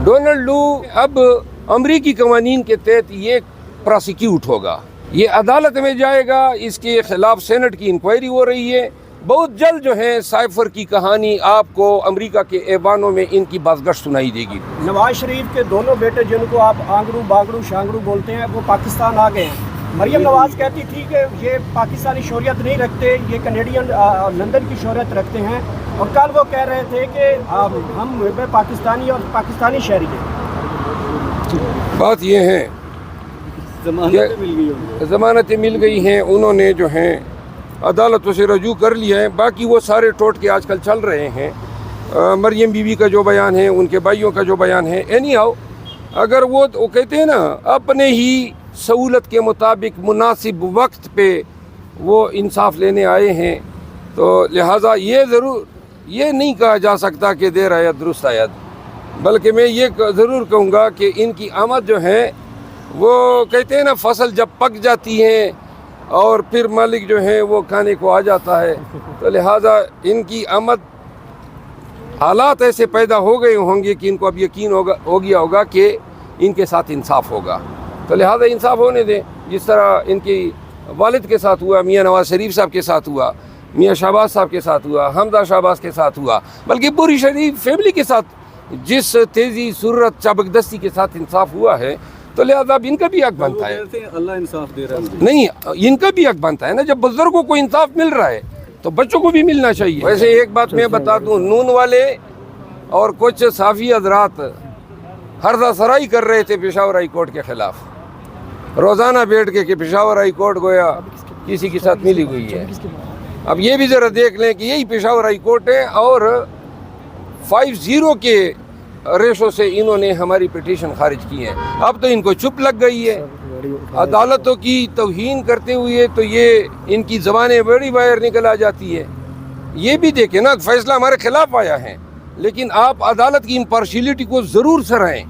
Donald لو اب امریکی قوانین کے تحت یہ پراسیکیوٹ ہوگا، یہ عدالت میں جائے گا، اس کے خلاف سینٹ کی انکوائری ہو رہی ہے۔ بہت جلد جو ہے سائفر کی کہانی آپ کو امریکہ کے ایوانوں میں ان کی بازگشت سنائی دے گی۔ نواز شریف کے دونوں بیٹے جن کو آپ آنگرو باگڑو شانگرو بولتے ہیں وہ پاکستان آ گئے ہیں۔ مریم نواز کہتی تھی کہ یہ پاکستانی شہریت نہیں رکھتے، یہ کینیڈین لندن کی شہریت رکھتے ہیں، اور کل وہ کہہ رہے تھے کہ ہم پاکستانی اور پاکستانی شہری ہیں۔ بات یہ ہے ضمانتیں مل گئی ہیں، انہوں نے جو ہیں عدالتوں سے رجوع کر لیا ہے، باقی وہ سارے ٹوٹکے آج کل چل رہے ہیں۔ مریم بی بی کا جو بیان ہے، ان کے بھائیوں کا جو بیان ہے، اینی ہاؤ اگر وہ کہتے ہیں نا اپنے ہی سہولت کے مطابق مناسب وقت پہ وہ انصاف لینے آئے ہیں، تو لہٰذا یہ نہیں کہا جا سکتا کہ دیر آید درست آید، بلکہ میں یہ ضرور کہوں گا کہ ان کی آمد جو ہے وہ کہتے ہیں نا فصل جب پک جاتی ہے اور پھر مالک جو ہے وہ کھانے کو آ جاتا ہے، تو لہٰذا ان کی آمد حالات ایسے پیدا ہو گئے ہوں گے کہ ان کو اب یقین ہو گیا ہوگا کہ ان کے ساتھ انصاف ہوگا، تو لہٰذا انصاف ہونے دیں، جس طرح ان کی والد کے ساتھ ہوا، میاں نواز شریف صاحب کے ساتھ ہوا، میاں شہباز صاحب کے ساتھ ہوا، حمزہ شہباز کے ساتھ ہوا، بلکہ پوری شریف فیملی کے ساتھ جس تیزی سرعت چابکدستی کے ساتھ انصاف ہوا ہے، تو لہٰذا اب ان کا بھی حق بنتا ہے۔ اللہ انصاف دے رہا ہے، نہیں، ان کا بھی حق بنتا ہے نا، جب بزرگوں کو انصاف مل رہا ہے تو بچوں کو بھی ملنا چاہیے۔ ویسے ایک بات میں بتا دوں، نون والے اور کچھ صافی حضرات ہردہ سرائی کر رہے تھے پشاور ہائی کورٹ کے خلاف، روزانہ بیٹھ کے کہ پشاور ہائی کورٹ گویا کسی کے ساتھ ملی ہوئی ہے۔ اب یہ بھی ذرا دیکھ لیں کہ یہی پشاور ہائی کورٹ ہے، اور 5-0 کے ریشو سے انہوں نے ہماری پٹیشن خارج کی ہے۔ اب تو ان کو چپ لگ گئی ہے، عدالتوں کی توہین کرتے ہوئے تو یہ ان کی زبانیں بڑی باہر نکل آ جاتی ہے۔ یہ بھی دیکھیں نا، فیصلہ ہمارے خلاف آیا ہے، لیکن آپ عدالت کی امپارشیلٹی کو ضرور سراہیں۔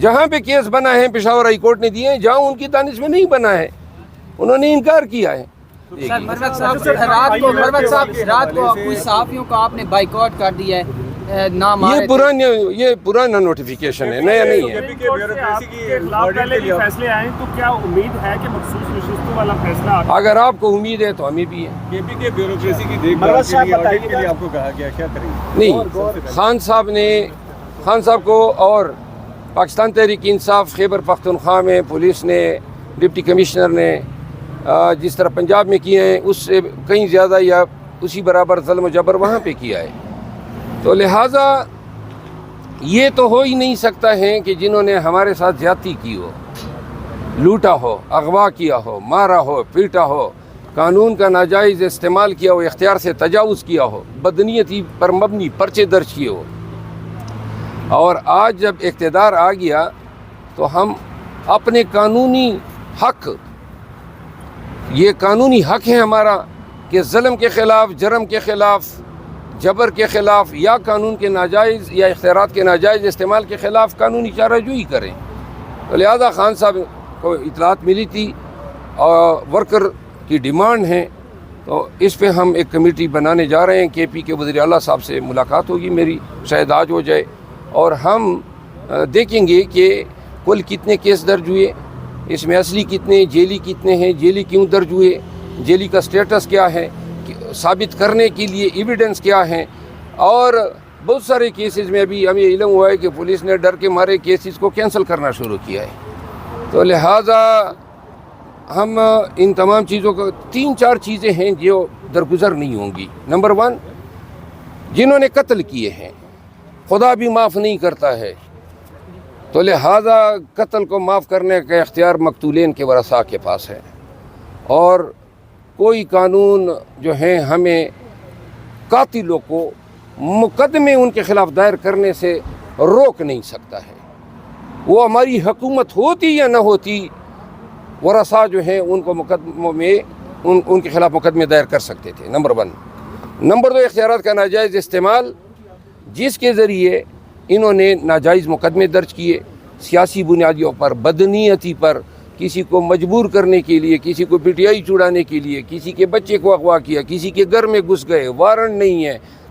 جہاں پہ کیس بنا ہے پشاور ہائی کورٹ نے دیے ہیں، جہاں ان کی دانش میں نہیں بنا ہے انہوں نے انکار کیا ہے۔ رات کو کچھ صحافیوں کا آپ نے بائیکاٹ کر دیا ہے، یہ پرانا نوٹیفیکیشن ہے، نیا نہیں ہے۔ فیصلے آئے تو کیا امید ہے کہ مخصوص نشستوں والا فیصلہ؟ اگر آپ کو امید ہے تو ہمیں بھی ہے۔ کے پی کے بیوروکریسی کی دیکھ بھال کے لیے آپ کو کہا گیا، کیا کریں گے؟ نہیں، خان صاحب کو اور پاکستان تحریک انصاف خیبر پختونخوا میں پولیس نے، ڈپٹی کمشنر نے جس طرح پنجاب میں کیے ہیں اس سے کہیں زیادہ یا اسی برابر ظلم و جبر وہاں پہ کیا ہے، تو لہٰذا یہ تو ہو ہی نہیں سکتا ہے کہ جنہوں نے ہمارے ساتھ زیادتی کی ہو، لوٹا ہو، اغوا کیا ہو، مارا ہو، پیٹا ہو، قانون کا ناجائز استعمال کیا ہو، اختیار سے تجاوز کیا ہو، بدنیتی پر مبنی پرچے درج کیے ہو، اور آج جب اقتدار آ گیا تو ہم اپنے قانونی حق، یہ قانونی حق ہے ہمارا کہ ظلم کے خلاف، جرم کے خلاف، جبر کے خلاف، یا قانون کے ناجائز یا اختیارات کے ناجائز استعمال کے خلاف قانونی چارہ جوئی کریں۔ تو لہذا خان صاحب کو اطلاعات ملی تھی اور ورکر کی ڈیمانڈ ہے، تو اس پہ ہم ایک کمیٹی بنانے جا رہے ہیں۔ کے پی کے وزیر اعلیٰ صاحب سے ملاقات ہوگی میری، شاید آج ہو جائے، اور ہم دیکھیں گے کہ کل کتنے کیس درج ہوئے، اس میں اصلی کتنے، جیلی کتنے ہیں، جیلی کیوں درج ہوئے، جیلی کا سٹیٹس کیا ہے، ثابت کرنے کے لیے ایویڈنس کیا ہیں، اور بہت سارے کیسز میں ابھی ہمیں علم ہوا ہے کہ پولیس نے ڈر کے مارے کیسز کو کینسل کرنا شروع کیا ہے۔ تو لہٰذا ہم ان تمام چیزوں کو، 3-4 چیزیں ہیں جو درگزر نہیں ہوں گی۔ نمبر 1، جنہوں نے قتل کیے ہیں خدا بھی معاف نہیں کرتا ہے، تو لہٰذا قتل کو معاف کرنے کا اختیار مقتولین کے ورثاء کے پاس ہے، اور کوئی قانون جو ہے ہمیں قاتلوں کو مقدمے ان کے خلاف دائر کرنے سے روک نہیں سکتا ہے۔ وہ ہماری حکومت ہوتی یا نہ ہوتی، ورثاء جو ہیں ان کو مقدموں میں ان کے خلاف مقدمے دائر کر سکتے تھے، نمبر 1۔ نمبر 2، اختیارات کا ناجائز استعمال، جس کے ذریعے انہوں نے ناجائز مقدمے درج کیے، سیاسی بنیادوں پر، بدنیتی پر، کسی کو مجبور کرنے کے لیے، کسی کو پٹیائی چھڑانے کے لیے، کسی کے بچے کو اغوا کیا، کسی کے گھر میں گھس گئے، وارنٹ نہیں ہے،